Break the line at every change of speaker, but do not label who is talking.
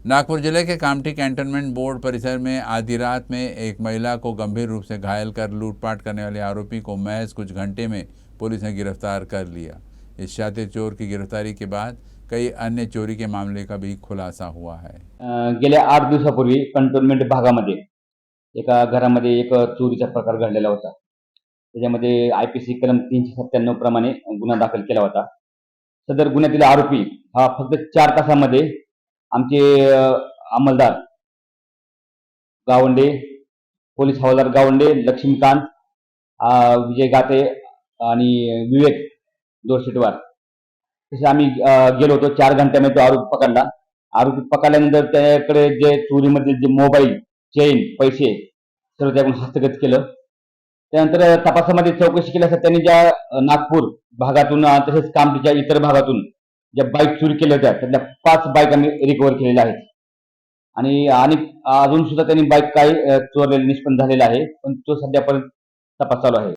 नागपुर जिले के Kamthi cantonment board परिसर में आधी रात में एक महिला को गंभीर रूप से घायल कर लूटपाट करने वाले आरोपी को महज कुछ घंटे में पुलिस ने गिरफ्तार कर लिया। इस शातिर चोर की गिरफ्तारी के बाद कई अन्य चोरी के मामले का भी खुलासा हुआ है।
गेल्या 8 दिवसापूर्वी कंटोनमेंट भागामध्ये एका घरामध्ये एक चोरीचा प्रकार घडलेला होता। त्याच्यामध्ये IPC कलम 397 प्रमाणे गुन्हा दाखल केला होता। सदर गुन्ह्यातील आरोपी हा फक्त 4 तासामध्ये आमचे अंमलदार गावंडे, पोलीस हवालदार गावंडे, लक्ष्मीकांत, विजय गाते आणि विवेक दोरशेटवार तसे आम्ही गेलो होतो। 4 घंट्यामध्ये तो आरोपी पकडला। आरोपी पकडल्यानंतर त्याकडे जे चोरीमध्ये जे मोबाईल, चेन, पैसे सर्व त्याकडून हस्तगत केलं। त्यानंतर तपासामध्ये चौकशी केल्यास त्यांनी ज्या नागपूर भागातून तसेच कामठीच्या इतर भागातून ज्या बाईक चोरी केल्या होत्या त्यातल्या 5 बाईक आम्ही रिकव्हर केलेल्या आहेत आणि अजून सुद्धा त्यांनी बाईक काही चोरलेले निष्पन्न झालेले आहे, पण तो सध्यापर्यंत तपास चालू आहे।